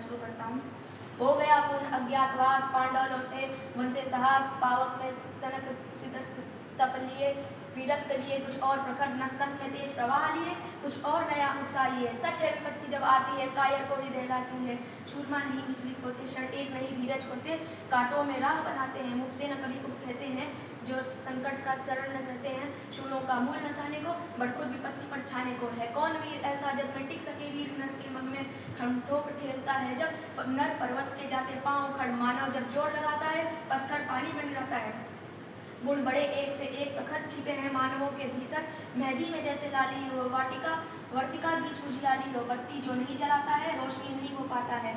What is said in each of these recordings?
शुरू करता हूँ। हो गया पूर्ण अज्ञातवास, पांडव लौटे वन से साहस, पावक में तनक तप लिए, विरक्त लिए कुछ और प्रखर, नस नस में तेज प्रवाह लिए, कुछ और नया उत्साह लिए। सच है विपत्ति जब आती है कायर को ही दहलाती है। शूरमा नहीं विचलित होते, क्षण एक नहीं धीरज होते, कांटों में राह बनाते हैं, मुख से न कभी कुछ कहते हैं, जो संकट का शरण न सहते हैं, शूलों का मूल न सहने को, बट खुद विपत्ति पर छाने को। है कौन वीर ऐसा जग में टिक सके, वीर नर के मग में खंडों ठेलता है जब, नर पर्वत के जाते पांव उखड़, मानव जब जोर लगाता है पत्थर पानी बन जाता है। गुण बड़े एक से एक प्रखर छिपे हैं मानवों के भीतर, मेहंदी में जैसे लाली हो वाटिका, वर्तिका बीच उजियारी हो, बत्ती जो नहीं जलाता है रोशनी नहीं हो पाता है।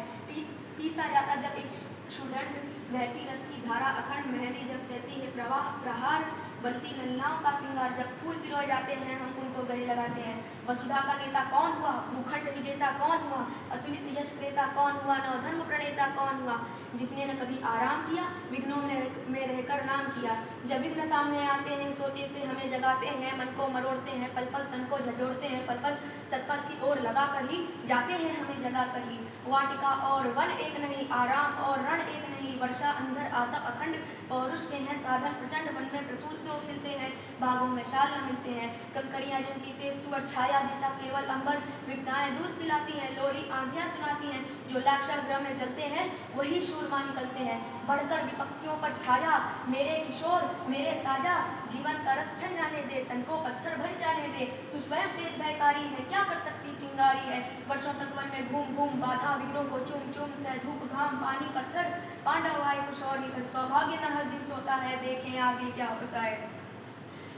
पीसा जाता जब एक सुदंड, बहती रस की धारा अखंड, मेहंदी जब सहती है प्रवाह प्रहार, बलती लल्लाओं का सिंगार, जब फूल पिरोए जाते हैं हम उनको गले लगाते हैं। वसुधा का नेता कौन हुआ, भूखंड विजेता कौन हुआ, अतुलित यश प्रेता कौन हुआ, नवधर्म प्रणेता कौन हुआ, जिसने न कभी आराम किया, विघ्नों में रहकर नाम किया। जब विघ्न सामने आते हैं सोते से हमें जगाते हैं, मन को मरोड़ते हैं पल पल, तन को झंझोड़ते हैं पल पल, सतपथ की ओर लगा कर ही जाते हैं हमें जगा कर ही। वाटिका और वन एक नहीं, आराम और रण एक नहीं, वर्षा अंधर आतप अखंड, पौरुष के हैं साधन प्रचंड, वन में प्रसूत दो खिलते हैं, बागों में शाल न मिलते हैं। कंकड़ियां जिनकी तेज सुअर छाया देता केवल अंबर, विपदाएं दूध पिलाती हैं, लोरी आंधियां सुनाती हैं, जो लाक्षागृह में जलते हैं वही शूरमा निकलते हैं। बढ़कर विपत्तियों पर छाया मेरे किशोर मेरे ताजा, जीवन का रस छन जाने दे, तन को पत्थर भर जाने दे, तू स्वयं तेज भयकारी है क्या कर सकती चिंगारी है। वर्षों तक वन में घूम घूम बाधा विघ्नों को चूम चूम, सह धूप घाम पानी पत्थर, पांडव आए कुछ और निकल, सौभाग्य न हर दिन सोता है, देखें आगे क्या होता है।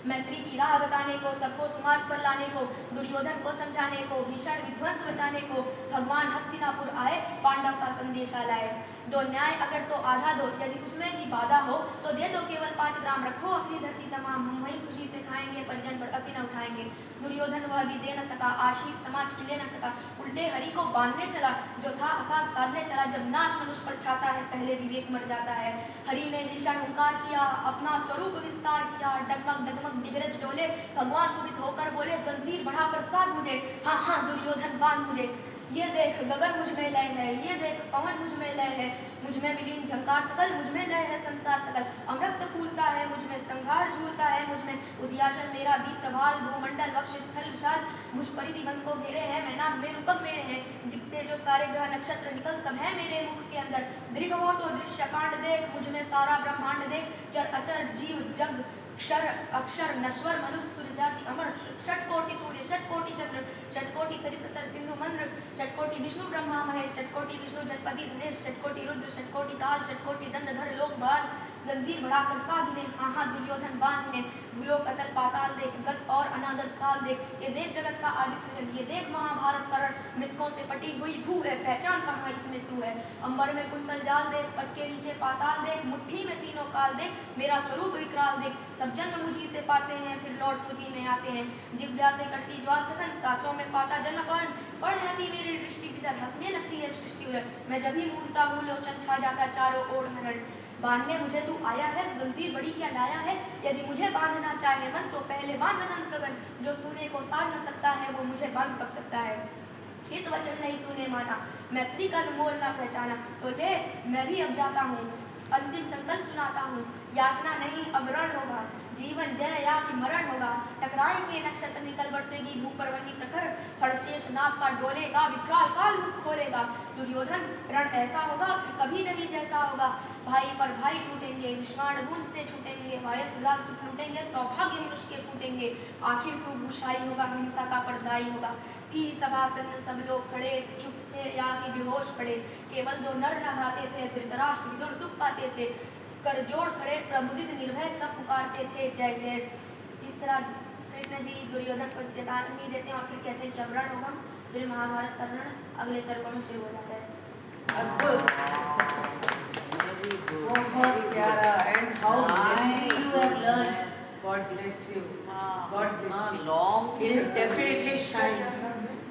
मैत्री की राह बताने को, सबको सुमार्ग पर लाने को, दुर्योधन को समझाने को, भीषण विध्वंस बचाने को, भगवान हस्तिनापुर आए पांडव का संदेशा लाए। दो न्याय अगर तो आधा दो, यदि उसमें भी बाधा हो तो दे दो केवल 5 ग्राम, रखो अपनी धरती तमाम, हम वही खुशी से खाएंगे, परिजन पर असी न उठाएंगे। दुर्योधन वह भी दे न सका, आशीष समाज की ले न सका, उल्टे हरि को बांधने चला, जो था असाध साधने चला, जब नाश मनुष्य पर छाता है पहले विवेक मर जाता है। हरि ने भीषण हुंकार किया, अपना स्वरूप विस्तार किया, डगमग डगमग दिग्रज डोले, भगवान कुपित होकर बोले, जंजीर बढ़ा कर साध मुझे, हाँ हाँ दुर्योधन बांध मुझे। ये देख गगन मुझ में लय है, ये देख पवन मुझ में लय है, मुझ में विलीन झंकार सकल, मुझ में लय है संसार सकल, अमृत फूलता है मुझ में, संघार झूलता है मुझ में, उदयाचल मेरा दीप्त भाल, भूमंडल वक्ष स्थल विशाल, मुझ परिधि बंध को घेरे है, मैनाक में रूपक मेरे हैं, दिखते जो सारे ग्रह नक्षत्र निकल सब है मेरे मुख के अंदर, दृग हो तो दृश्य कांड देख, मुझ में सारा ब्रह्मांड देख, चर अचर जीव जग क्षर अक्षर नश्वर मनुष्य सूर्य जाति अमर, षटकोटि सूर्य षटकोटि चंद्र, षटकोटि सरित सर सिंधु मंद्र, षटकोटि विष्णु ब्रह्मा महेश, षटकोटि विष्णु जटपति धनेश, षटकोटि रुद्र षटकोटि काल, षटकोटि दंडधर लोक बाल, जंजीर बढ़ाकर साधिने, हाँ हाँ दुर्योधन बांधने, भूलोक अतल पाताल देख, गत और अनागत काल देख, ये देख जगत का आदि सृजन, ये देख महाभारत करण, मृतकों से पटी हुई भू है, पहचान कहाँ इसमें तू है। अंबर में कुंतल जाल देख, पद के नीचे पाताल देख, मुट्ठी में तीनों काल देख, मेरा स्वरूप विकराल देख, सब जन्म मुझी से पाते हैं फिर लौट मुझी में आते हैं, जिभ्या से कटती ज्वाल सघन, सांसों में पाता जन्म पर्ण, पड़ जाती मेरी दृष्टि जिधर, हंसने लगती है सृष्टि उधर, मैं जब ही मूर्ता हूँ लोचन छा जाता चारों ओर मरण। बांधने मुझे तू आया है, जंजीर बड़ी क्या लाया है, यदि मुझे बांधना चाहे मन तो पहले बांध अनंत गगन, जो सूर्य को साध न सकता है वो मुझे बांध कब सकता है। हित वचन नहीं तूने माना, मैत्री का मोल ना पहचाना, तो ले मैं भी अब जाता हूँ, अंतिम संकल्प सुनाता हूँ, याचना नहीं अब रण होगा, जीवन जय या कि मरण होगा, टकराएंगे नक्षत्र निकल बरसेगी धूप पर्वनी प्रखर, फड़शेष नाग का डोलेगा विकराल काल मुख खोलेगा। दुर्योधन रण ऐसा होगा फिर कभी नहीं जैसा होगा, भाई पर भाई टूटेंगे, विष्माण बूंद से छूटेंगे, वायस लाल सुख लूटेंगे, सौभाग्य मनुष्य के फूटेंगे, आखिर तू भूषाई होगा हिंसा का परदाई होगा। थी सभासन सब लोग खड़े, चुप थे या कि बेहोश पड़े, केवल 2 नर न गाते थे, धृतराष्ट्र विदुर सुख पाते थे, कर जोड़ खड़े प्रबुदित निर्भय सब पुकारते थे जय जय। इस तरह कृष्ण जी दुर्योधन को चेतावनी देते हैं और फिर कहते हैं कि अब रण होगा, फिर महाभारत का रण अगले सर्गों में शुरू हो जाता है। अद्भुत, बहुत प्यारा, and how you have learned. God bless you. God bless you. Long. It will definitely shine.